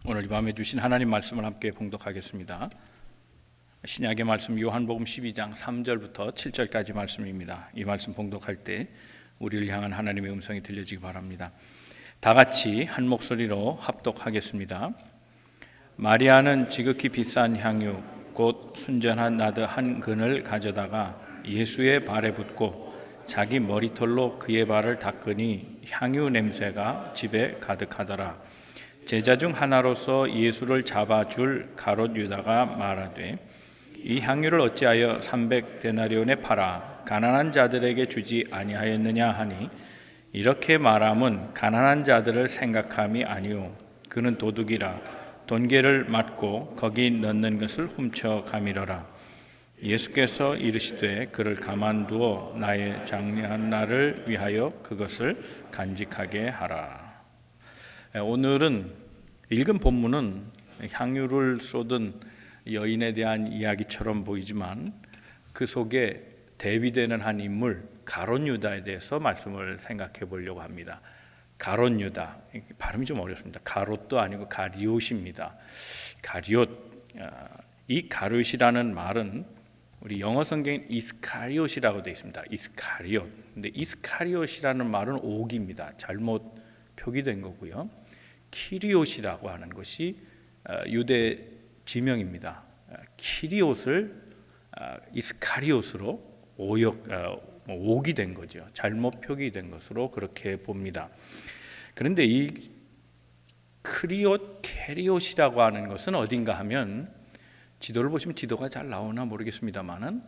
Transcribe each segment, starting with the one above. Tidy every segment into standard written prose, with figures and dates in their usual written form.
오늘 이 밤에 주신 하나님 말씀을 함께 봉독하겠습니다. 신약의 말씀 요한복음 12장 3절부터 7절까지 말씀입니다. 이 말씀 봉독할 때 우리를 향한 하나님의 음성이 들려지기 바랍니다. 다 같이 한 목소리로 합독하겠습니다. 마리아는 지극히 비싼 향유 곧 순전한 나드 한 근을 가져다가 예수의 발에 붓고 자기 머리털로 그의 발을 닦으니 향유 냄새가 집에 가득하더라. 제자 중 하나로서 예수를 잡아줄 가롯 유다가 말하되 이 향유를 어찌하여 300데나리온에 팔아 가난한 자들에게 주지 아니하였느냐 하니 이렇게 말함은 가난한 자들을 생각함이 아니오 그는 도둑이라 돈계를 맞고 거기 넣는 것을 훔쳐가미러라. 예수께서 이르시되 그를 가만두어 나의 장래한 날을 위하여 그것을 간직하게 하라. 오늘은 읽은 본문은 향유를 쏟은 여인에 대한 이야기처럼 보이지만 그 속에 대비되는 한 인물 가롯 유다에 대해서 말씀을 생각해 보려고 합니다. 가롯 유다, 발음이 좀 어렵습니다. 가롯도 아니고 가리옷입니다. 가리옷, 이 가롯이라는 말은 우리 영어 성경엔 이스카리옷이라고 되어 있습니다. 이스카리옷. 근데 이스카리옷이라는 말은 오기입니다. 잘못 표기된 거고요. 키리옷이라고 하는 것이 유대 지명입니다. 키리옷을 이스카리옷으로 오기된 거죠. 잘못 표기된 것으로 그렇게 봅니다. 그런데 이 크리옷, 캐리옷이라고 하는 것은 어딘가 하면 지도를 보시면 지도가 잘 나오나 모르겠습니다만은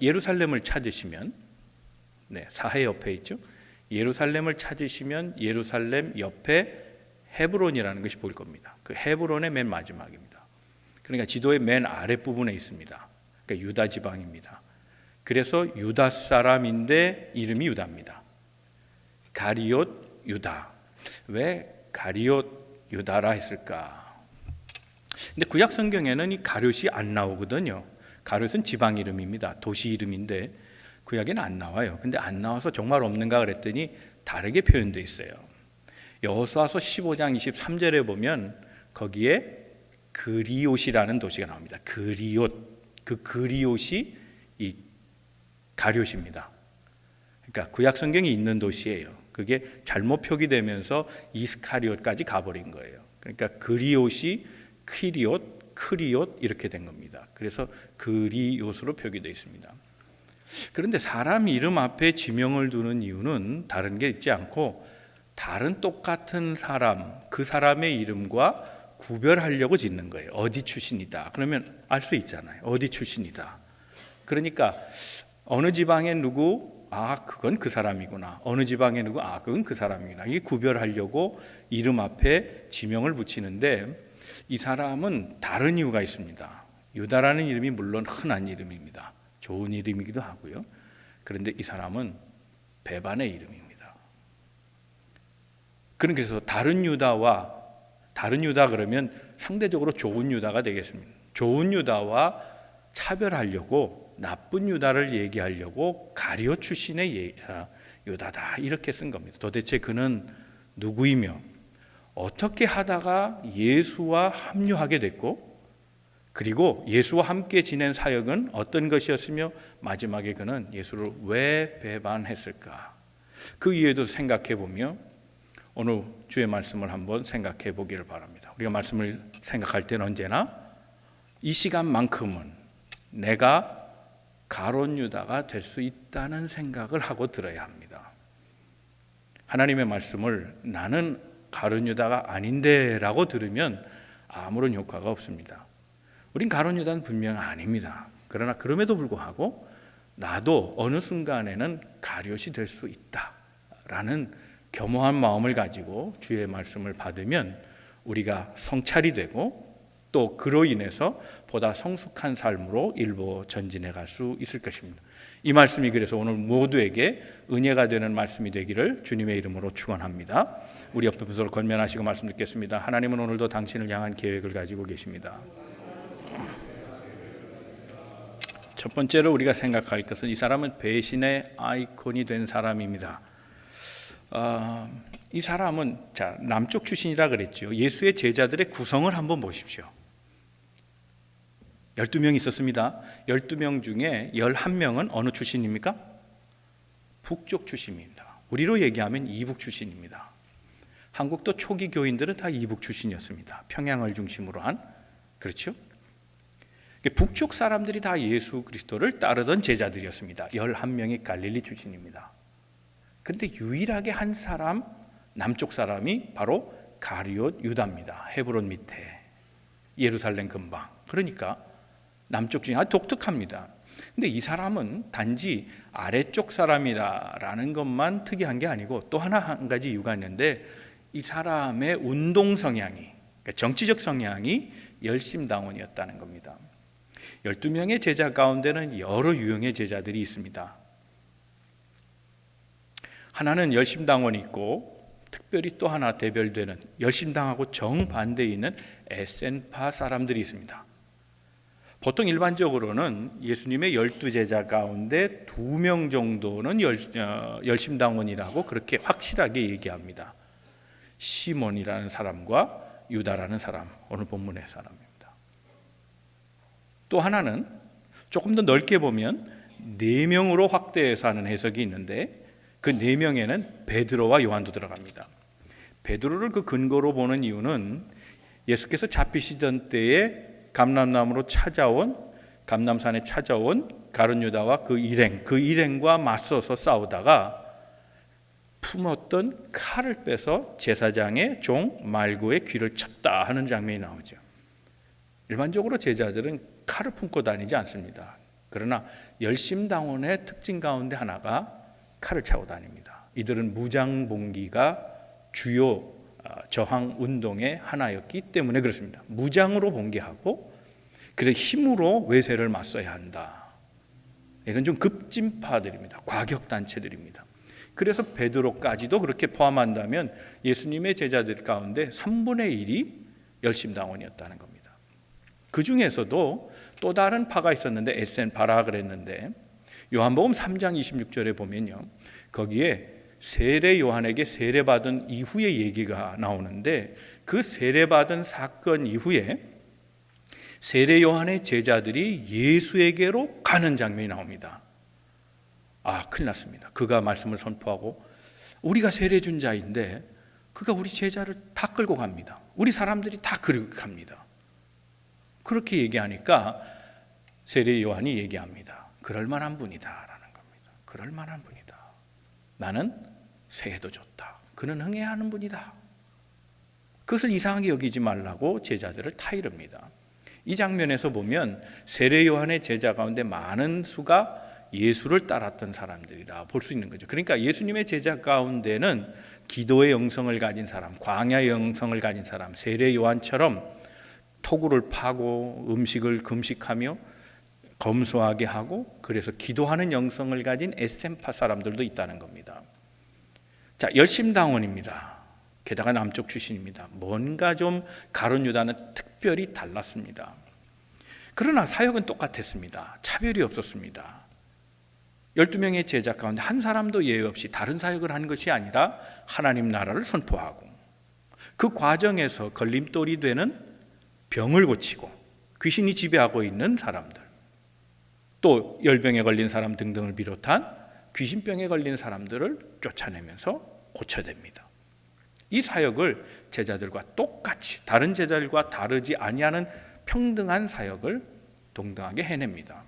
예루살렘을 찾으시면 사해 옆에 있죠. 예루살렘을 찾으시면 예루살렘 옆에 헤브론이라는 것이 보일 겁니다. 그 헤브론의 맨 마지막입니다. 그러니까 지도의 맨 아랫부분에 있습니다. 그러니까 유다 지방입니다. 그래서 유다 사람인데 이름이 유다입니다. 가리옷 유다. 왜 가리옷 유다라 했을까? 근데 구약 성경에는 이 가룟이 안 나오거든요. 가룟은 지방 이름입니다. 도시 이름인데 구약에는 안 나와요. 근데 안 나와서 정말 없는가 그랬더니 다르게 표현되어 있어요. 여호수아서 15장 23절에 보면 거기에 그리옷이라는 도시가 나옵니다. 그리옷, 그 그리옷이 이 가룟입니다. 그러니까 구약 성경이 있는 도시예요. 그게 잘못 표기되면서 이스카리옷까지 가버린 거예요. 그러니까 그리옷이 키리옷, 크리옷 이렇게 된 겁니다. 그래서 그리옷으로 표기되어 있습니다. 그런데 사람 이름 앞에 지명을 두는 이유는 다른 게 있지 않고 다른 똑같은 사람, 그 사람의 이름과 구별하려고 짓는 거예요. 어디 출신이다. 그러면 알 수 있잖아요. 어디 출신이다. 그러니까 어느 지방에 누구, 그건 그 사람이구나. 어느 지방에 누구, 그건 그 사람이구나. 이게 구별하려고 이름 앞에 지명을 붙이는데 이 사람은 다른 이유가 있습니다. 유다라는 이름이 물론 흔한 이름입니다. 좋은 이름이기도 하고요. 그런데 이 사람은 배반의 이름입니다. 그래서 다른 유다 그러면 상대적으로 좋은 유다가 되겠습니다. 좋은 유다와 차별하려고 나쁜 유다를 얘기하려고 가룟 출신의 유다다 이렇게 쓴 겁니다. 도대체 그는 누구이며 어떻게 하다가 예수와 합류하게 됐고 그리고 예수와 함께 지낸 사역은 어떤 것이었으며 마지막에 그는 예수를 왜 배반했을까? 그 이유에도 생각해 보며 오늘 주의 말씀을 한번 생각해 보기를 바랍니다. 우리가 말씀을 생각할 때는 언제나 이 시간만큼은 내가 가롯 유다가 될 수 있다는 생각을 하고 들어야 합니다. 하나님의 말씀을 나는 가롯 유다가 아닌데 라고 들으면 아무런 효과가 없습니다. 우린 가롯 유다는 분명 아닙니다. 그러나 그럼에도 불구하고 나도 어느 순간에는 가룟이 될 수 있다라는 겸허한 마음을 가지고 주의 말씀을 받으면 우리가 성찰이 되고 또 그로 인해서 보다 성숙한 삶으로 일부 전진해 갈 수 있을 것입니다. 이 말씀이 그래서 오늘 모두에게 은혜가 되는 말씀이 되기를 주님의 이름으로 축원합니다. 우리 옆에 분서로 권면하시고 말씀 듣겠습니다. 하나님은 오늘도 당신을 향한 계획을 가지고 계십니다. 첫 번째로 우리가 생각할 것은 이 사람은 배신의 아이콘이 된 사람입니다. 이 사람은 남쪽 출신이라 그랬죠. 예수의 제자들의 구성을 한번 보십시오. 12명 있었습니다. 12명 중에 11명은 어느 출신입니까? 북쪽 출신입니다. 우리로 얘기하면 이북 출신입니다. 한국도 초기 교인들은 다 이북 출신이었습니다. 평양을 중심으로 한. 그렇죠? 북쪽 사람들이 다 예수 그리스도를 따르던 제자들이었습니다. 11명이 갈릴리 출신입니다. 그런데 유일하게 한 사람, 남쪽 사람이 바로 가룟 유다입니다. 헤브론 밑에, 예루살렘 근방. 그러니까 남쪽 중에 아주 독특합니다. 근데 이 사람은 단지 아래쪽 사람이라는 것만 특이한 게 아니고 또 한 가지 이유가 있는데, 이 사람의 운동 성향이, 그러니까 정치적 성향이 열심당원이었다는 겁니다. 12명의 제자 가운데는 여러 유형의 제자들이 있습니다. 하나는 열심당원이 있고, 특별히 또 하나 대별되는 열심당하고 정반대에 있는 에센파 사람들이 있습니다. 보통 일반적으로는 예수님의 12제자 가운데 2명 정도는 열심당원이라고 그렇게 확실하게 얘기합니다. 시몬이라는 사람과 유다라는 사람, 오늘 본문의 사람입니다. 또 하나는 조금 더 넓게 보면 4명으로 확대해서 하는 해석이 있는데, 그 4명에는 베드로와 요한도 들어갑니다. 베드로를 그 근거로 보는 이유는 예수께서 잡히시던 때에 감람산에 찾아온 가룟 유다와 그 일행과 맞서서 싸우다가 품었던 칼을 빼서 제사장의 종 말고의 귀를 쳤다 하는 장면이 나오죠. 일반적으로 제자들은 칼을 품고 다니지 않습니다. 그러나 열심당원의 특징 가운데 하나가 칼을 차고 다닙니다. 이들은 무장봉기가 주요 저항 운동의 하나였기 때문에 그렇습니다. 무장으로 봉기하고 그래서 힘으로 외세를 맞서야 한다. 이런 좀 급진파들입니다. 과격단체들입니다. 그래서 베드로까지도 그렇게 포함한다면 예수님의 제자들 가운데 3분의 1이 열심당원이었다는 겁니다. 그 중에서도 또 다른 파가 있었는데 에센파라 그랬는데, 요한복음 3장 26절에 보면요, 거기에 세례 요한에게 세례받은 이후의 얘기가 나오는데, 그 세례받은 사건 이후에 세례 요한의 제자들이 예수에게로 가는 장면이 나옵니다. 큰일 났습니다. 그가 말씀을 선포하고 우리가 세례 준 자인데 그가 우리 제자를 다 끌고 갑니다. 우리 사람들이 다 끌고 갑니다. 그렇게 얘기하니까 세례 요한이 얘기합니다. 그럴 만한 분이다라는 겁니다. 그럴 만한 분이다. 나는 세례도 줬다. 그는 흥해하는 분이다. 그것을 이상하게 여기지 말라고 제자들을 타이릅니다. 이 장면에서 보면 세례 요한의 제자 가운데 많은 수가 예수를 따랐던 사람들이라 볼 수 있는 거죠. 그러니까 예수님의 제자 가운데는 기도의 영성을 가진 사람, 광야의 영성을 가진 사람, 세례 요한처럼 토구를 파고 음식을 금식하며 검소하게 하고 그래서 기도하는 영성을 가진 에센파 사람들도 있다는 겁니다. 자, 열심당원입니다. 게다가 남쪽 출신입니다. 뭔가 좀 가룟 유다는 특별히 달랐습니다. 그러나 사역은 똑같았습니다. 차별이 없었습니다. 12명의 제자 가운데 한 사람도 예외 없이 다른 사역을 한 것이 아니라 하나님 나라를 선포하고, 그 과정에서 걸림돌이 되는 병을 고치고 귀신이 지배하고 있는 사람들, 또 열병에 걸린 사람 등등을 비롯한 귀신병에 걸린 사람들을 쫓아내면서 고쳐냅니다. 이 사역을 제자들과 똑같이, 다른 제자들과 다르지 아니하는 평등한 사역을 동등하게 해냅니다.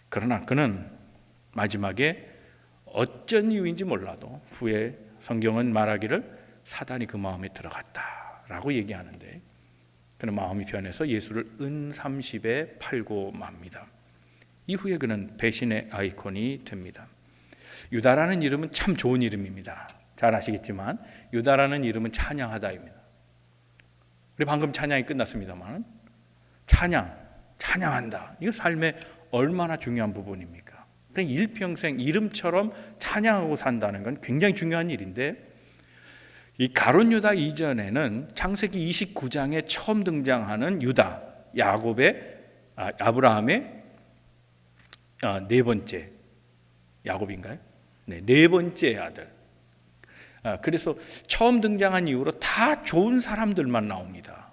그러나 그는 마지막에 어쩐 이유인지 몰라도 후에 성경은 말하기를 사단이 그 마음에 들어갔다라고 얘기하는데, 그는 마음이 변해서 예수를 은30에 팔고 맙니다. 이후에 그는 배신의 아이콘이 됩니다. 유다라는 이름은 참 좋은 이름입니다. 잘 아시겠지만 유다라는 이름은 찬양하다입니다. 우리 방금 찬양이 끝났습니다만 찬양한다. 이거 삶의 얼마나 중요한 부분입니까? 일평생 이름처럼 찬양하고 산다는 건 굉장히 중요한 일인데, 이 가룟 유다 이전에는 창세기 29장에 처음 등장하는 유다, 아브라함의 네 번째, 야곱인가요? 네 번째 아들. 그래서 처음 등장한 이후로 다 좋은 사람들만 나옵니다.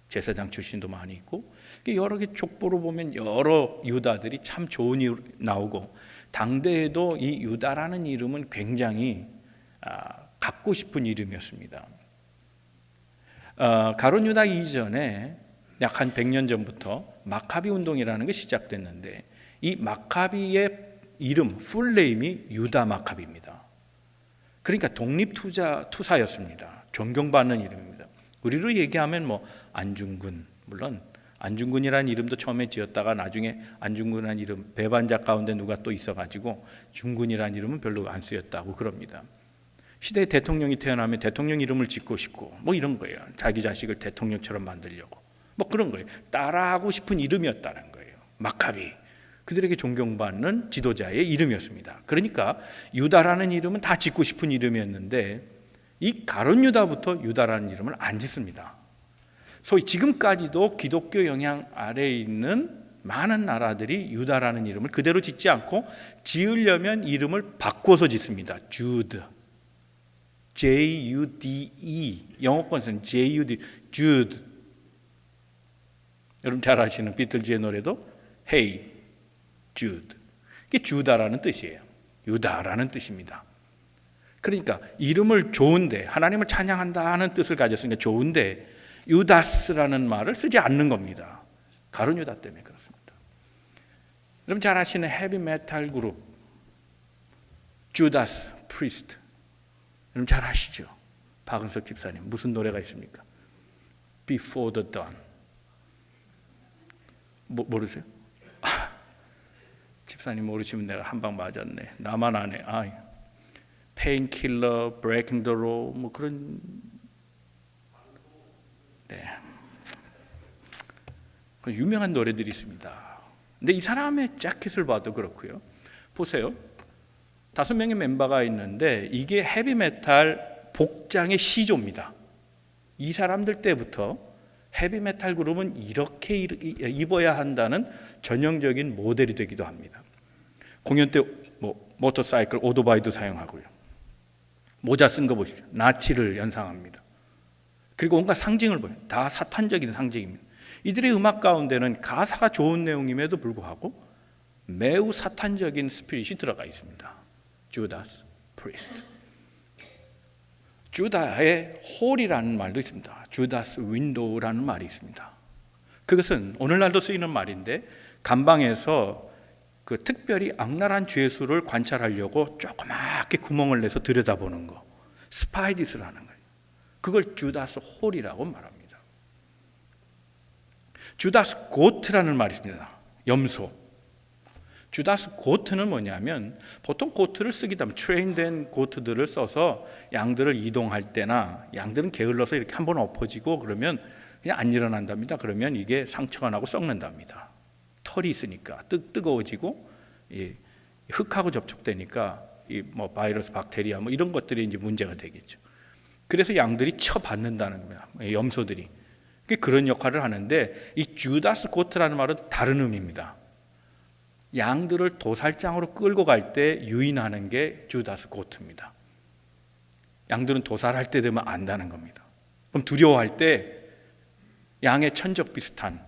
제사장 출신도 많이 있고, 여러 개 족보로 보면 여러 유다들이 참 좋은 이유 나오고, 당대에도 이 유다라는 이름은 굉장히 갖고 싶은 이름이었습니다. 가룟 유다 이전에 약 한 100년 전부터 마카비 운동이라는 게 시작됐는데, 이 마카비의 이름 풀네임이 유다 마카비입니다. 그러니까 독립투사였습니다. 존경받는 이름입니다. 우리로 얘기하면 뭐 안중근, 물론 안중근이라는 이름도 처음에 지었다가 나중에 안중근이라는 이름 배반자 가운데 누가 또 있어가지고 중근이라는 이름은 별로 안 쓰였다고 그럽니다. 시대에 대통령이 태어나면 대통령 이름을 짓고 싶고 뭐 이런 거예요. 자기 자식을 대통령처럼 만들려고 뭐 그런 거예요. 따라하고 싶은 이름이었다는 거예요. 마카비, 그들에게 존경받는 지도자의 이름이었습니다. 그러니까 유다라는 이름은 다 짓고 싶은 이름이었는데, 이 가룟 유다부터 유다라는 이름을 안 짓습니다. 소위 지금까지도 기독교 영향 아래에 있는 많은 나라들이 유다라는 이름을 그대로 짓지 않고 지으려면 이름을 바꿔서 짓습니다. 주드, J-U-D-E, 영어권에서는 J-U-D, 주드. 여러분 잘 아시는 비틀즈의 노래도 Hey Jude, 이게 주다라는 뜻이에요. 유다라는 뜻입니다. 그러니까 이름을 좋은데, 하나님을 찬양한다는 뜻을 가졌으니까 좋은데 유다스라는 말을 쓰지 않는 겁니다. 가룟 유다 때문에 그렇습니다. 여러분 잘 아시는 헤비메탈 그룹 주다스 프리스트, 여러분 잘 아시죠? 박은석 집사님 무슨 노래가 있습니까? Before the Dawn. 모르세요? 집사님 모르시면 내가 한 방 맞았네. 나만 아네. 페인킬러, 브레이킹 더 로, 뭐 그런. 네. 유명한 노래들이 있습니다. 근데 이 사람의 자켓을 봐도 그렇고요. 보세요. 5명의 멤버가 있는데 이게 헤비메탈 복장의 시조입니다. 이 사람들 때부터 헤비메탈 그룹은 이렇게 입어야 한다는 전형적인 모델이 되기도 합니다. 공연 때 모터사이클, 오토바이도 사용하고요. 모자 쓴 거 보십시오. 나치를 연상합니다. 그리고 온갖 상징을 보여요. 다 사탄적인 상징입니다. 이들의 음악 가운데는 가사가 좋은 내용임에도 불구하고 매우 사탄적인 스피릿이 들어가 있습니다. 주다스 프리스트. 주다의 홀이라는 말도 있습니다. 주다스 윈도우라는 말이 있습니다. 그것은 오늘날도 쓰이는 말인데, 감방에서 그 특별히 악랄한 죄수를 관찰하려고 조그맣게 구멍을 내서 들여다보는 거, 스파이짓을 하는 거예요. 그걸 주다스 홀이라고 말합니다. 주다스 고트라는 말이 있습니다. 염소. 주다스 고트는 뭐냐면, 보통 고트를 쓰기도 하면 트레인된 고트들을 써서 양들을 이동할 때나, 양들은 게을러서 이렇게 한번 엎어지고 그러면 그냥 안 일어난답니다. 그러면 이게 상처가 나고 썩는답니다. 털이 있으니까 뜨거워지고 흙하고 접촉되니까 뭐 바이러스, 박테리아 뭐 이런 것들이 이제 문제가 되겠죠. 그래서 양들이 쳐받는다는 겁니다. 염소들이. 그런 역할을 하는데, 이 주다스 고트라는 말은 다른 의미입니다. 양들을 도살장으로 끌고 갈 때 유인하는 게 주다스 고트입니다. 양들은 도살할 때 되면 안다는 겁니다. 그럼 두려워할 때 양의 천적 비슷한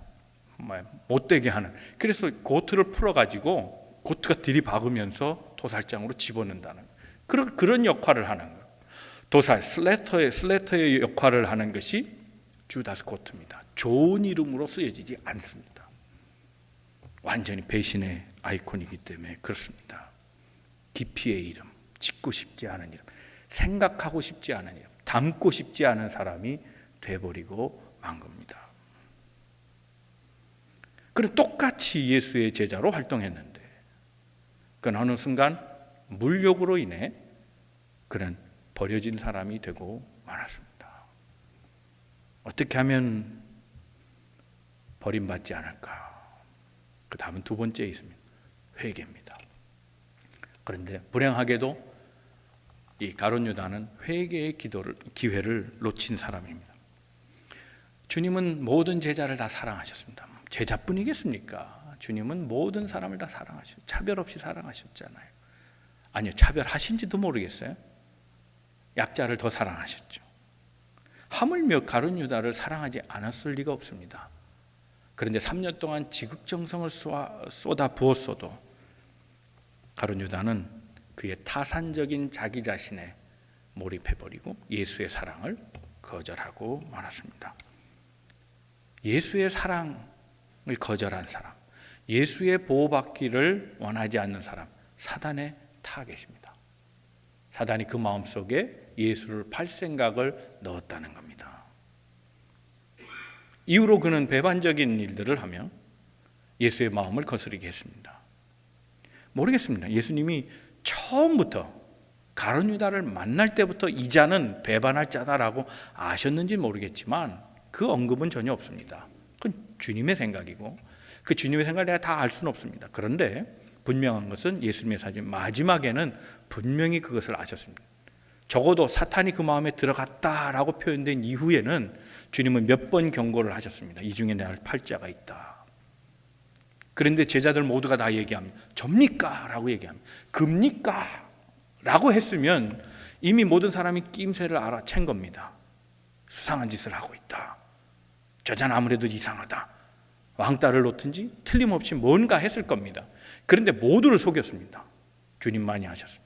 못되게 하는, 그래서 고트를 풀어가지고 고트가 들이박으면서 도살장으로 집어넣는다는 그런 역할을 하는 거예요. 도살, 슬래터의 역할을 하는 것이 주다스 고트입니다. 좋은 이름으로 쓰여지지 않습니다. 완전히 배신의 아이콘이기 때문에 그렇습니다. 기피의 이름, 짓고 싶지 않은 이름, 생각하고 싶지 않은 이름, 담고 싶지 않은 사람이 돼버리고 만 겁니다. 그는 똑같이 예수의 제자로 활동했는데, 그는 어느 순간 물욕으로 인해 그는 버려진 사람이 되고 말았습니다. 어떻게 하면 버림받지 않을까? 그 다음은 두 번째에 있습니다. 회개입니다. 그런데 불행하게도 이 가룟 유다는 회개의 기회를 놓친 사람입니다. 주님은 모든 제자를 다 사랑하셨습니다. 제자뿐이겠습니까? 주님은 모든 사람을 다 차별 없이 사랑하셨잖아요. 아니요, 차별하신지도 모르겠어요. 약자를 더 사랑하셨죠. 하물며 가룟 유다를 사랑하지 않았을 리가 없습니다. 그런데 3년 동안 지극정성을 쏟아 부었어도 가룟 유다는 그의 타산적인 자기 자신에 몰입해버리고 예수의 사랑을 거절하고 말았습니다. 예수의 사랑을 거절한 사람, 예수의 보호받기를 원하지 않는 사람, 사단의 타겟입니다. 사단이 그 마음속에 예수를 팔 생각을 넣었다는 겁니다. 이후로 그는 배반적인 일들을 하며 예수의 마음을 거스르게 했습니다. 모르겠습니다. 예수님이 처음부터 가룟 유다를 만날 때부터 이 자는 배반할 자다라고 아셨는지 모르겠지만 그 언급은 전혀 없습니다. 그건 주님의 생각이고 그 주님의 생각을 내가 다 알 수는 없습니다. 그런데 분명한 것은 예수님의 사진 마지막에는 분명히 그것을 아셨습니다. 적어도 사탄이 그 마음에 들어갔다라고 표현된 이후에는 주님은 몇 번 경고를 하셨습니다. 이 중에 내 팔자가 있다. 그런데 제자들 모두가 다 얘기합니다. 접니까? 라고 얘기합니다. 급니까? 라고 했으면 이미 모든 사람이 낌새를 알아챈 겁니다. 수상한 짓을 하고 있다. 저자는 아무래도 이상하다. 왕따를 놓든지 틀림없이 뭔가 했을 겁니다. 그런데 모두를 속였습니다. 주님만이 하셨습니다.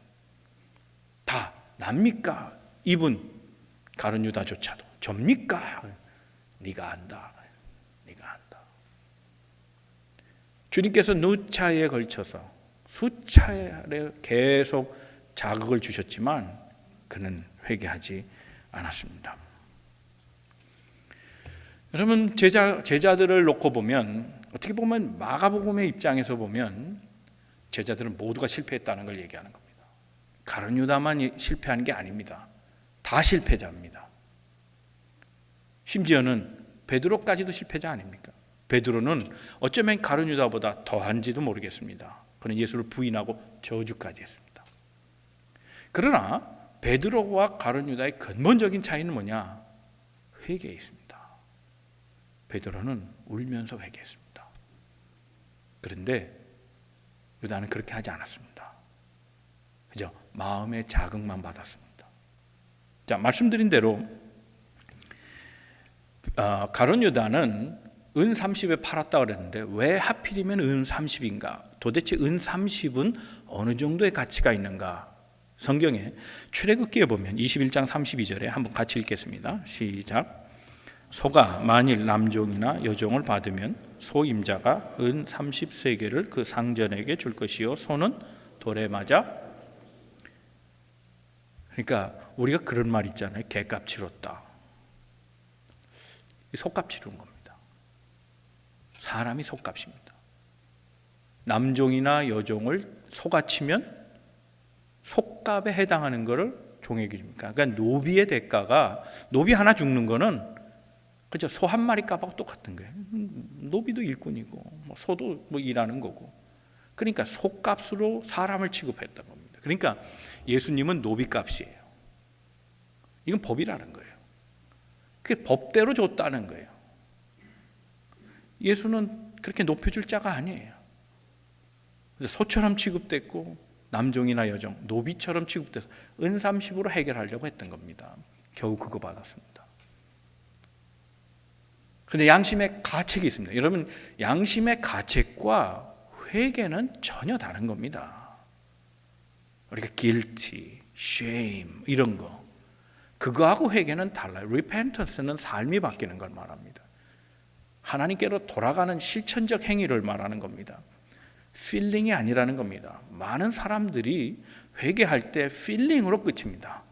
다 납니까? 이분 가룟 유다조차도 접니까? 네가 안다. 네가 안다. 주님께서 누차에 걸쳐서 수차례 계속 자극을 주셨지만 그는 회개하지 않았습니다. 여러분 제자들을 놓고 보면 어떻게 보면 마가복음의 입장에서 보면 제자들은 모두가 실패했다는 걸 얘기하는 겁니다. 가룟 유다만 실패한 게 아닙니다. 다 실패자입니다. 심지어는 베드로까지도 실패자 아닙니까? 베드로는 어쩌면 가룟 유다보다 더한지도 모르겠습니다. 그는 예수를 부인하고 저주까지 했습니다. 그러나 베드로와 가룟 유다의 근본적인 차이는 뭐냐? 회개에 있습니다. 베드로는 울면서 회개했습니다. 그런데 유다는 그렇게 하지 않았습니다. 그저 마음의 자극만 받았습니다. 자, 말씀드린 대로 가룟 유다는 은 30에 팔았다 그랬는데 왜 하필이면 은 30인가? 도대체 은 30은 어느 정도의 가치가 있는가? 성경에 출애굽기에 보면 21장 32절에 한번 같이 읽겠습니다. 시작. 소가 만일 남종이나 여종을 받으면 소 임자가 은 30세겔을 그 상전에게 줄 것이요 소는 돌에 맞아. 그러니까 우리가 그런 말 있잖아요. 개값 치렀다. 속값 치른 겁니다. 사람이 속값입니다. 남종이나 여종을 소가 치면 속값에 해당하는 것을 종에게 줍니까? 그러니까 노비의 대가가 노비 하나 죽는 거는 그죠? 소 한 마리 값하고 똑같은 거예요. 노비도 일꾼이고 소도 일하는 거고. 그러니까 소값으로 사람을 취급했던 겁니다. 그러니까 예수님은 노비값이에요. 이건 법이라는 거예요. 그게 법대로 줬다는 거예요. 예수는 그렇게 높여줄 자가 아니에요. 그래서 소처럼 취급됐고 남종이나 여종, 노비처럼 취급돼서 은 30으로 해결하려고 했던 겁니다. 겨우 그거 받았습니다. 그런데 양심의 가책이 있습니다. 여러분, 양심의 가책과 회개는 전혀 다른 겁니다. 우리가 guilty, shame 이런 거 그거하고 회개는 달라요. repentance는 삶이 바뀌는 걸 말합니다. 하나님께로 돌아가는 실천적 행위를 말하는 겁니다. feeling이 아니라는 겁니다. 많은 사람들이 회개할 때 feeling으로 끝입니다.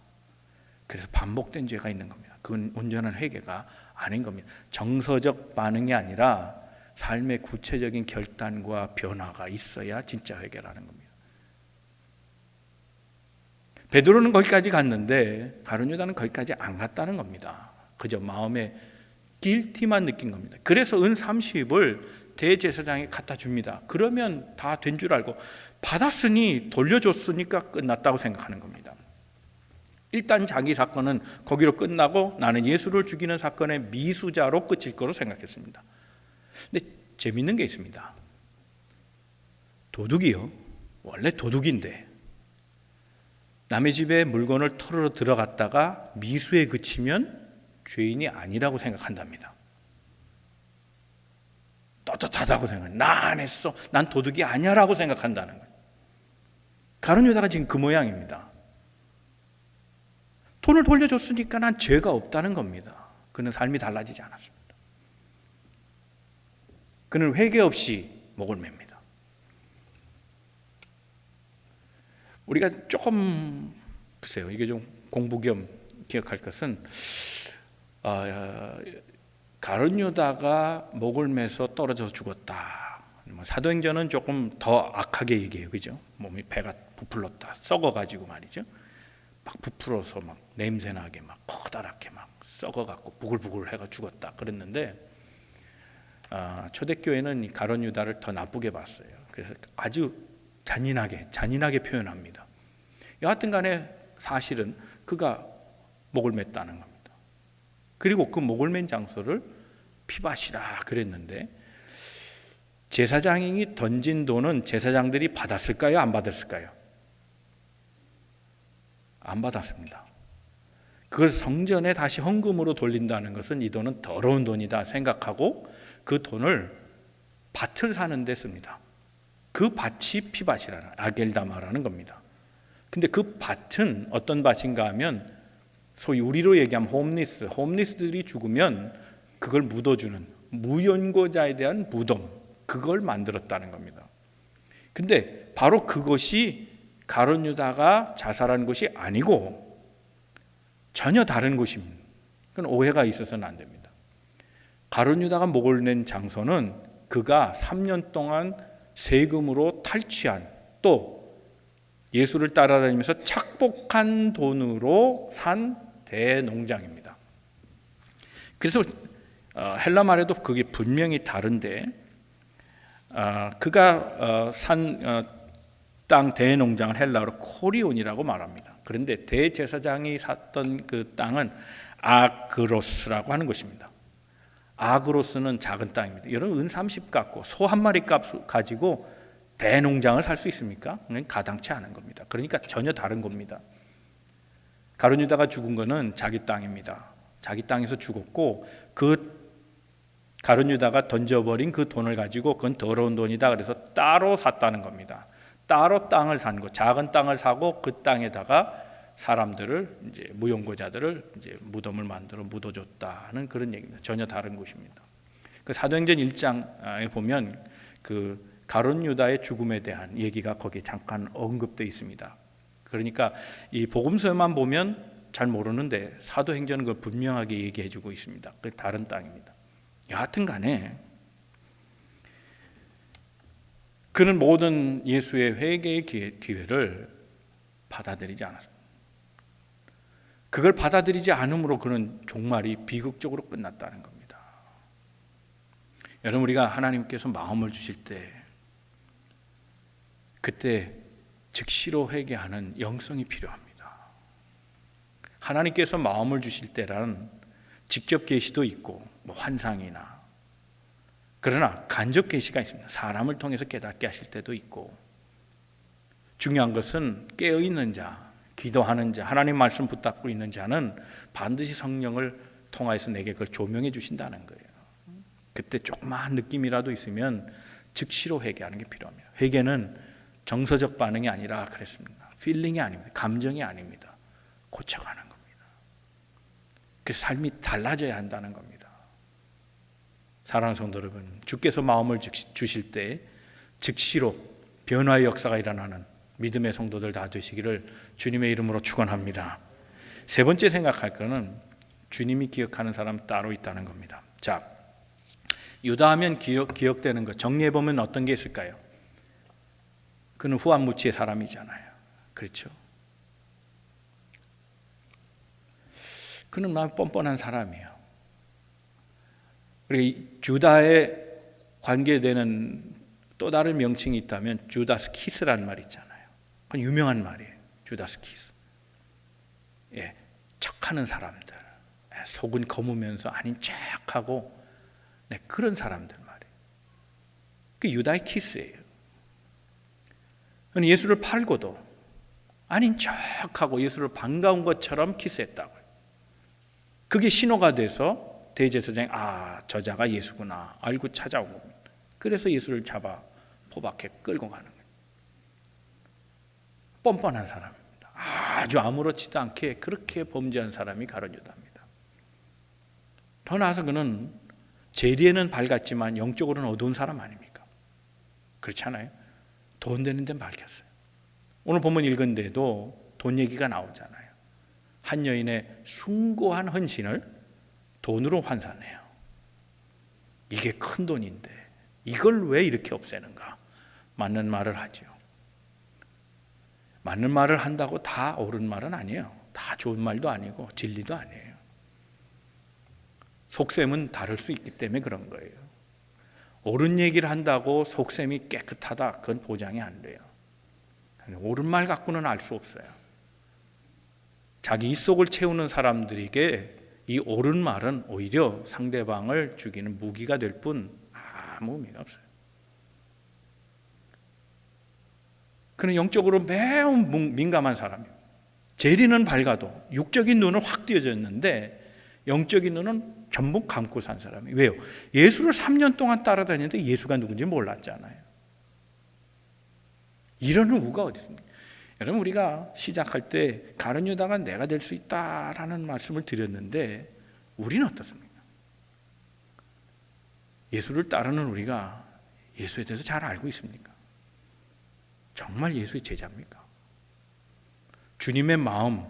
그래서 반복된 죄가 있는 겁니다. 그건 온전한 회개가 아닌 겁니다. 정서적 반응이 아니라 삶의 구체적인 결단과 변화가 있어야 진짜 회개라는 겁니다. 베드로는 거기까지 갔는데 가룟 유다는 거기까지 안 갔다는 겁니다. 그저 마음에 guilty만 느낀 겁니다. 그래서 은 30을 대제사장에 갖다 줍니다. 그러면 다 된 줄 알고 받았으니 돌려줬으니까 끝났다고 생각하는 겁니다. 일단 자기 사건은 거기로 끝나고 나는 예수를 죽이는 사건의 미수자로 끝일 거로 생각했습니다. 근데 재밌는 게 있습니다. 도둑이요. 원래 도둑인데 남의 집에 물건을 털으러 들어갔다가 미수에 그치면 죄인이 아니라고 생각한답니다. 떳떳하다고 생각해. 나 안 했어. 난 도둑이 아니야라고 생각한다는 거예요. 가룟 유다가 지금 그 모양입니다. 돈을 돌려줬으니까 난 죄가 없다는 겁니다. 그는 삶이 달라지지 않았습니다. 그는 회개 없이 목을 맵니다. 우리가 조금 글쎄요, 이게 좀 공부 겸 기억할 것은 가룟 유다가 목을 매서 떨어져 죽었다. 사도행전은 조금 더 악하게 얘기해요, 그죠? 몸이 배가 부풀렀다, 썩어가지고 말이죠. 막 부풀어서 막 냄새나게 막 커다랗게 막 썩어갖고 부글부글 해가 죽었다 그랬는데 초대교회는 이 가룟 유다를 더 나쁘게 봤어요. 그래서 아주 잔인하게 표현합니다. 여하튼 간에 사실은 그가 목을 맸다는 겁니다. 그리고 그 목을 맨 장소를 피밭이라 그랬는데 제사장이 던진 돈은 제사장들이 받았을까요? 안 받았을까요? 안 받았습니다. 그걸 성전에 다시 헌금으로 돌린다는 것은 이 돈은 더러운 돈이다 생각하고 그 돈을 밭을 사는 데 씁니다. 그 밭이 피밭이라는 아겔다마라는 겁니다. 근데 그 밭은 어떤 밭인가 하면 소위 우리로 얘기하면 홈리스들이 죽으면 그걸 묻어주는 무연고자에 대한 무덤, 그걸 만들었다는 겁니다. 근데 바로 그것이 가룟 유다가 자살한 것이 아니고 전혀 다른 곳입니다. 그건 오해가 있어서는 안 됩니다. 가룟 유다가 목을 낸 장소는 그가 3년 동안 세금으로 탈취한, 또 예수를 따라다니면서 착복한 돈으로 산 대농장입니다. 그래서 헬라 말에도 그게 분명히 다른데 그가 산 땅 대농장을 헬라어로 코리온이라고 말합니다. 그런데 대제사장이 샀던 그 땅은 아그로스라고 하는 것입니다. 아그로스는 작은 땅입니다. 여러분 은 30 갖고 소 한 마리 값 가지고 대농장을 살 수 있습니까? 가당치 않은 겁니다. 그러니까 전혀 다른 겁니다. 가룟 유다가 죽은 거는 자기 땅입니다. 자기 땅에서 죽었고 그 가룟 유다가 던져버린 그 돈을 가지고 그건 더러운 돈이다 그래서 따로 샀다는 겁니다. 따로 땅을 산 거, 작은 땅을 사고 그 땅에다가 사람들을 이제 무용고자들을 이제 무덤을 만들어 묻어줬다는 그런 얘기입니다. 전혀 다른 곳입니다. 그 사도행전 1장에 보면 그 가룟 유다의 죽음에 대한 얘기가 거기에 잠깐 언급되어 있습니다. 그러니까 이 복음서만 보면 잘 모르는데 사도행전은 그걸 분명하게 얘기해주고 있습니다. 그 다른 땅입니다. 여하튼간에 그는 모든 예수의 회개의 기회를 받아들이지 않았습니다. 그걸 받아들이지 않음으로 그는 종말이 비극적으로 끝났다는 겁니다. 여러분 우리가 하나님께서 마음을 주실 때 그때 즉시로 회개하는 영성이 필요합니다. 하나님께서 마음을 주실 때란 직접 계시도 있고 환상이나 그러나 간접 계시가 있습니다. 사람을 통해서 깨닫게 하실 때도 있고 중요한 것은 깨어있는 자, 기도하는 자, 하나님 말씀 붙잡고 있는 자는 반드시 성령을 통하여서 내게 그걸 조명해 주신다는 거예요. 그때 조그마한 느낌이라도 있으면 즉시로 회개하는 게 필요합니다. 회개는 정서적 반응이 아니라 그랬습니다. 필링이 아닙니다. 감정이 아닙니다. 고쳐가는 겁니다. 그래서 삶이 달라져야 한다는 겁니다. 사랑하는 성도 여러분, 주께서 마음을 주실 때 즉시로 변화의 역사가 일어나는 믿음의 성도들 다 되시기를 주님의 이름으로 축원합니다. 세 번째 생각할 것은 주님이 기억하는 사람 따로 있다는 겁니다. 자, 유다하면 기억되는 것 정리해 보면 어떤 게 있을까요? 그는 후한무치의 사람이잖아요. 그렇죠? 그는 마음 뻔뻔한 사람이에요. 그리고 주다에 관계되는 또 다른 명칭이 있다면 주다스 키스라는 말이 있잖아요. 그건 유명한 말이에요. 주다스 키스. 예, 척하는 사람들, 속은 검으면서 아닌 척하고 그런 사람들 말이에요. 그 유다의 키스예요. 예수를 팔고도 아닌 척하고 예수를 반가운 것처럼 키스했다고요. 그게 신호가 돼서 대제사장이 저자가 예수구나 알고 찾아온 겁니다. 그래서 예수를 잡아 포박해 끌고 가는 거예요. 뻔뻔한 사람입니다. 아주 아무렇지도 않게 그렇게 범죄한 사람이 가룟 유다입니다. 더 나아서 그는 재리에는 밝았지만 영적으로는 어두운 사람 아닙니까? 그렇잖아요. 돈 되는 데는 밝혔어요. 오늘 본문 읽은 데도 돈 얘기가 나오잖아요. 한 여인의 숭고한 헌신을 돈으로 환산해요. 이게 큰 돈인데 이걸 왜 이렇게 없애는가? 맞는 말을 하죠. 맞는 말을 한다고 다 옳은 말은 아니에요. 다 좋은 말도 아니고 진리도 아니에요. 속셈은 다를 수 있기 때문에 그런 거예요. 옳은 얘기를 한다고 속셈이 깨끗하다, 그건 보장이 안 돼요. 옳은 말 갖고는 알 수 없어요. 자기 입속을 채우는 사람들에게 이 옳은 말은 오히려 상대방을 죽이는 무기가 될 뿐 아무 의미가 없어요. 그는 영적으로 매우 민감한 사람이에요. 재리는 밝아도 육적인 눈은 확 띄어졌는데 영적인 눈은 전부 감고 산 사람이에요. 왜요? 예수를 3년 동안 따라다니는데 예수가 누군지 몰랐잖아요. 이런 우가 어디 있습니까? 여러분, 우리가 시작할 때 가룟 유다가 내가 될 수 있다라는 말씀을 드렸는데 우리는 어떻습니까? 예수를 따르는 우리가 예수에 대해서 잘 알고 있습니까? 정말 예수의 제자입니까? 주님의 마음,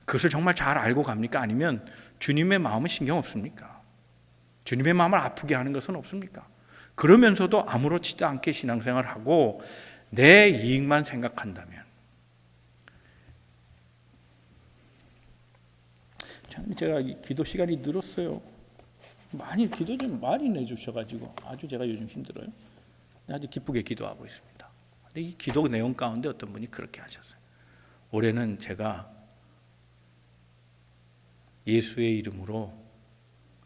그것을 정말 잘 알고 갑니까? 아니면 주님의 마음은 신경 없습니까? 주님의 마음을 아프게 하는 것은 없습니까? 그러면서도 아무렇지도 않게 신앙생활을 하고 내 이익만 생각한다면, 참 제가 기도 시간이 늘었어요. 많이 기도 좀 많이 내주셔가지고 아주 제가 요즘 힘들어요. 아주 기쁘게 기도하고 있습니다. 근데 이 기도 내용 가운데 어떤 분이 그렇게 하셨어요. 올해는 제가 예수의 이름으로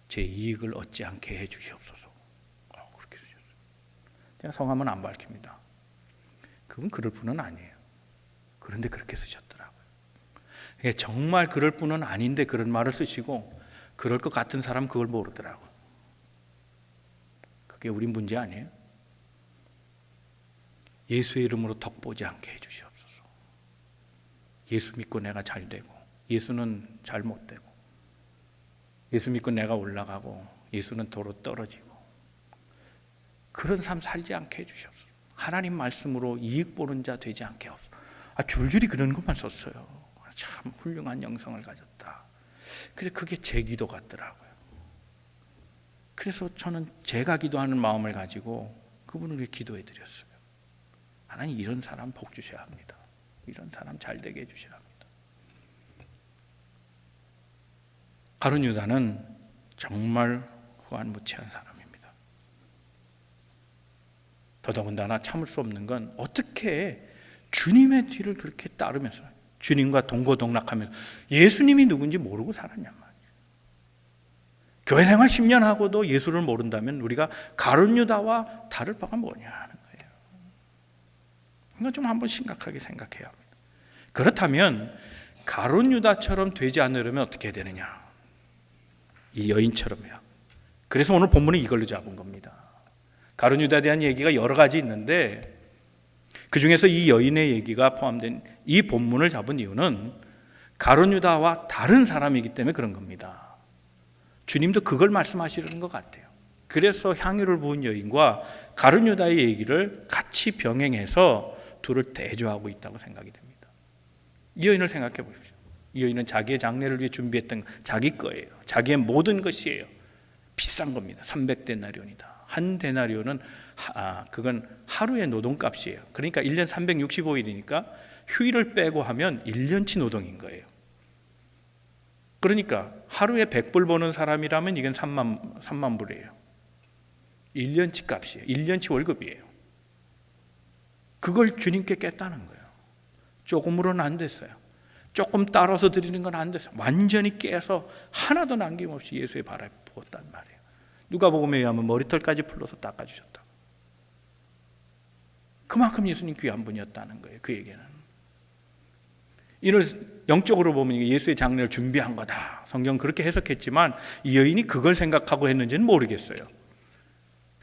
제 이익을 얻지 않게 해주시옵소서. 그렇게 쓰셨어요. 제가 성함은 안 밝힙니다. 그분 그럴 분은 아니에요. 그런데 그렇게 쓰셨더라고요. 정말 그럴 분은 아닌데 그런 말을 쓰시고 그럴 것 같은 사람 그걸 모르더라고요. 그게 우리 문제 아니에요? 예수의 이름으로 덕보지 않게 해주시옵소서. 예수 믿고 내가 잘 되고 예수는 잘못 되고, 예수 믿고 내가 올라가고 예수는 도로 떨어지고, 그런 삶 살지 않게 해주시옵소서. 하나님 말씀으로 이익 보는 자 되지 않게 하옵소서. 줄줄이 그런 것만 썼어요. 참 훌륭한 영성을 가졌다. 그래서 그게 제 기도 같더라고요. 그래서 저는 제가 기도하는 마음을 가지고 그분을 위해 기도해 드렸어요. 하나님, 이런 사람 복 주셔야 합니다. 이런 사람 잘 되게 해주셔야 합니다. 가룟 유다는 정말 후한무치한 사람입니다. 더더군다나 참을 수 없는 건 어떻게 주님의 뒤를 그렇게 따르면서 주님과 동고동락하면서 예수님이 누군지 모르고 살았냔 말이에요. 교회 생활 10년 하고도 예수를 모른다면 우리가 가룟 유다와 다를 바가 뭐냐 하는 거예요. 이건 좀 한번 심각하게 생각해야 합니다. 그렇다면 가룟 유다처럼 되지 않으려면 어떻게 해야 되느냐? 이 여인처럼요. 그래서 오늘 본문은 이걸로 잡은 겁니다. 가룟 유다에 대한 얘기가 여러 가지 있는데 그 중에서 이 여인의 얘기가 포함된 이 본문을 잡은 이유는 가룟 유다와 다른 사람이기 때문에 그런 겁니다. 주님도 그걸 말씀하시는 것 같아요. 그래서 향유를 부은 여인과 가룟 유다의 얘기를 같이 병행해서 둘을 대조하고 있다고 생각이 됩니다. 이 여인을 생각해 보십시오. 이 여인은 자기의 장례를 위해 준비했던 자기 거예요. 자기의 모든 것이에요. 비싼 겁니다. 300데나리온이다. 한 데나리온은 그건 하루의 노동값이에요. 그러니까 1년 365일이니까 휴일을 빼고 하면 1년치 노동인 거예요. 그러니까 하루에 100불 버는 사람이라면 이건 3만 불이에요. 1년치 값이에요. 1년치 월급이에요. 그걸 주님께 깼다는 거예요. 조금으로는 안 됐어요. 조금 따라서 드리는 건 안 됐어요. 완전히 깨서 하나도 남김없이 예수의 발에 부었단 말이에요. 누가복음에 의하면 머리털까지 풀러서 닦아주셨다. 그만큼 예수님 귀한 분이었다는 거예요. 그에게는. 이를 영적으로 보면 예수의 장례를 준비한 거다. 성경 그렇게 해석했지만 이 여인이 그걸 생각하고 했는지는 모르겠어요.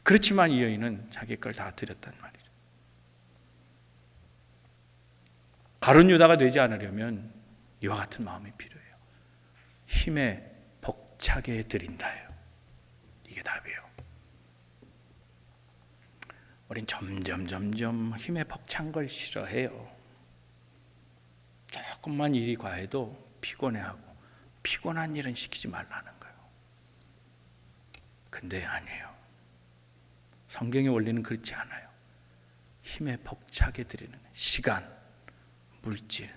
그렇지만 이 여인은 자기 걸 다 드렸단 말이죠. 가룟 유다가 되지 않으려면 이와 같은 마음이 필요해요. 힘에 벅차게 드린다예요. 이게 답이에요. 우린 점점 힘에 벅찬 걸 싫어해요. 조금만 일이 과해도 피곤해하고 피곤한 일은 시키지 말라는 거예요. 근데 아니에요. 성경의 원리는 그렇지 않아요. 힘에 벅차게 드리는 시간, 물질,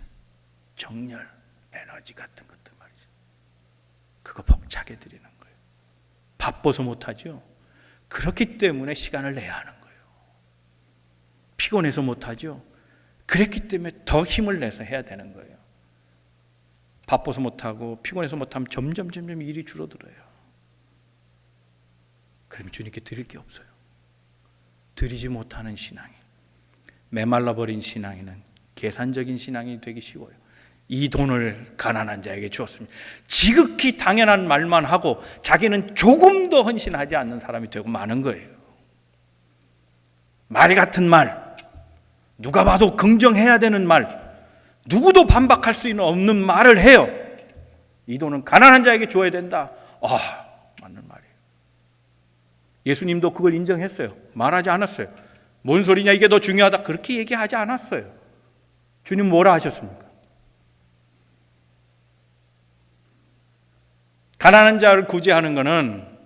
정열, 에너지 같은 것들 말이죠. 그거 벅차게 드리는 거예요. 바빠서 못하죠. 그렇기 때문에 시간을 내야 하는 거예요. 피곤해서 못하죠. 그랬기 때문에 더 힘을 내서 해야 되는 거예요. 바빠서 못하고 피곤해서 못하면 점점 일이 줄어들어요. 그러면 주님께 드릴 게 없어요. 드리지 못하는 신앙이, 메말라버린 신앙에는 계산적인 신앙이 되기 쉬워요. 이 돈을 가난한 자에게 주었습니다. 지극히 당연한 말만 하고 자기는 조금 더 헌신하지 않는 사람이 되고 마는 거예요. 말 같은 말, 누가 봐도 긍정해야 되는 말, 누구도 반박할 수 없는 말을 해요. 이 돈은 가난한 자에게 줘야 된다. 맞는 말이에요. 예수님도 그걸 인정했어요. 말하지 않았어요. 뭔 소리냐, 이게 더 중요하다, 그렇게 얘기하지 않았어요. 주님 뭐라 하셨습니까? 가난한 자를 구제하는 것은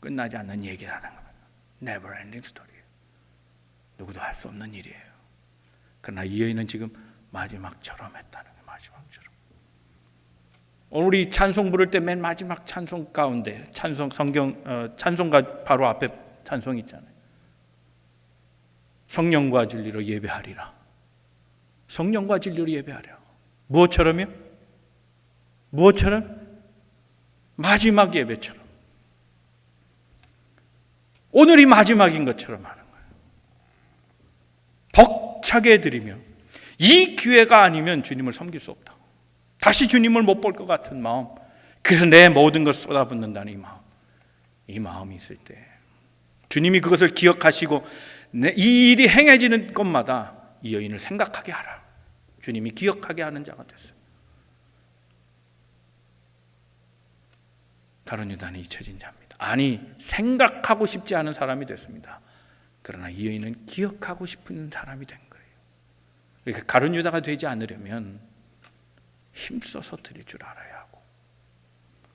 끝나지 않는 얘기라는 겁니다. Never ending story. 누구도 할 수 없는 일이에요. 그러나 이 여인은 지금 마지막처럼 했다는 거예요. 마지막처럼. 우리 찬송 부를 때 맨 마지막 찬송 가운데 찬송가 바로 앞에 찬송 있잖아요. 성령과 진리로 예배하리라. 성령과 진리로 예배하리라. 무엇처럼요? 무엇처럼? 마지막 예배처럼. 오늘이 마지막인 것처럼 하는 거예요. 벅차게 드리며 이 기회가 아니면 주님을 섬길 수 없다. 다시 주님을 못 볼 것 같은 마음, 그래서 내 모든 걸 쏟아붓는다는 이 마음이 있을 때 주님이 그것을 기억하시고 이 일이 행해지는 것마다 이 여인을 생각하게 하라. 주님이 기억하게 하는 자가 됐어요. 가룟 유다는 잊혀진 자입니다. 아니, 생각하고 싶지 않은 사람이 됐습니다. 그러나 이 여인은 기억하고 싶은 사람이 된 거예요. 그러니까 가룟 유다가 되지 않으려면 힘써서 드릴 줄 알아야 하고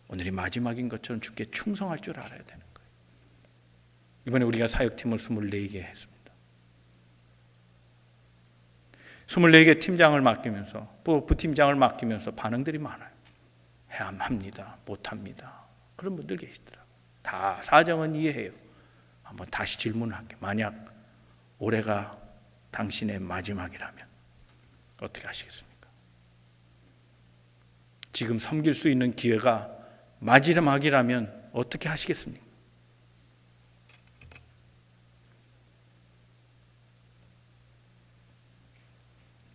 오늘이 마지막인 것처럼 주께 충성할 줄 알아야 되는 거예요. 이번에 우리가 사역팀을 24개 했습니다. 24개 팀장을 맡기면서 부팀장을 맡기면서 반응들이 많아요. 합니다. 못합니다. 그런 분들 계시더라고요. 다 사정은 이해해요. 한번 다시 질문할게요. 만약 올해가 당신의 마지막이라면 어떻게 하시겠습니까? 지금 섬길 수 있는 기회가 마지막이라면 어떻게 하시겠습니까?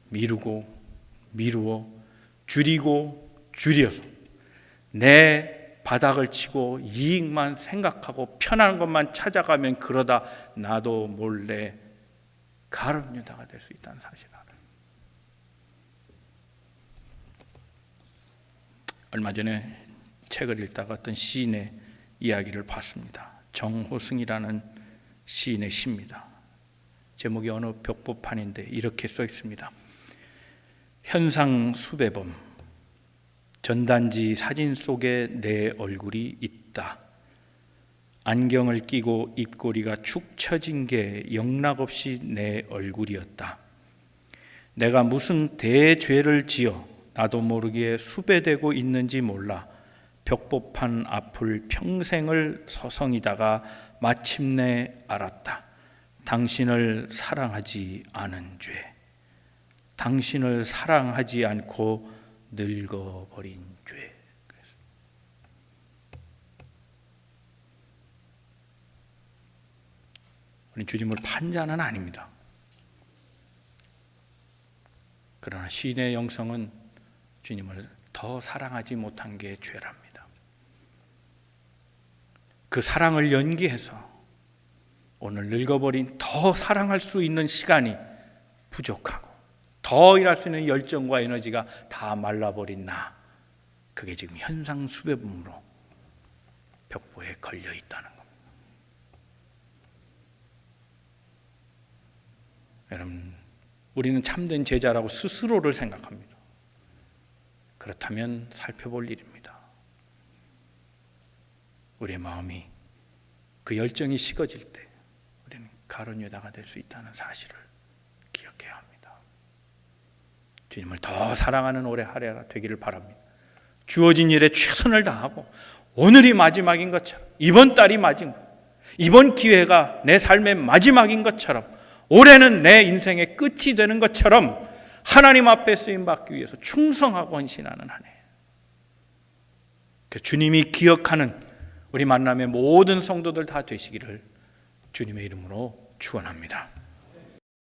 미루어 줄여서 내 바닥을 치고 이익만 생각하고 편한 것만 찾아가면 그러다 나도 몰래 가룟 유다가 될 수 있다는 사실을 알아요. 얼마 전에 책을 읽다가 어떤 시인의 이야기를 봤습니다. 정호승이라는 시인의 시입니다. 제목이 어느 벽보판인데 이렇게 써 있습니다. 현상 수배범, 전단지 사진 속에 내 얼굴이 있다. 안경을 끼고 입꼬리가 축 처진 게 영락없이 내 얼굴이었다. 내가 무슨 대죄를 지어 나도 모르게 수배되고 있는지 몰라 벽보판 앞을 평생을 서성이다가 마침내 알았다. 당신을 사랑하지 않은 죄. 당신을 사랑하지 않고 늙어버린 죄. 우리 주님을 판자는 아닙니다. 그러나 시인의 영성은 주님을 더 사랑하지 못한 게 죄랍니다. 그 사랑을 연기해서 오늘 늙어버린 더 사랑할 수 있는 시간이 부족하고 더 일할 수 있는 열정과 에너지가 다 말라버린 나, 그게 지금 현상수배범으로 벽보에 걸려 있다는 겁니다. 여러분, 우리는 참된 제자라고 스스로를 생각합니다. 그렇다면 살펴볼 일입니다. 우리의 마음이 그 열정이 식어질 때 우리는 가룟 유다가 될 수 있다는 사실을 기억해야 합니다. 주님을 더 사랑하는 올해 한 해가 되기를 바랍니다. 주어진 일에 최선을 다하고 오늘이 마지막인 것처럼, 이번 달이 마지막, 이번 기회가 내 삶의 마지막인 것처럼, 올해는 내 인생의 끝이 되는 것처럼 하나님 앞에 쓰임받기 위해서 충성하고 헌신하는 한 해. 주님이 기억하는 우리 만남의 모든 성도들 다 되시기를 주님의 이름으로 축원합니다.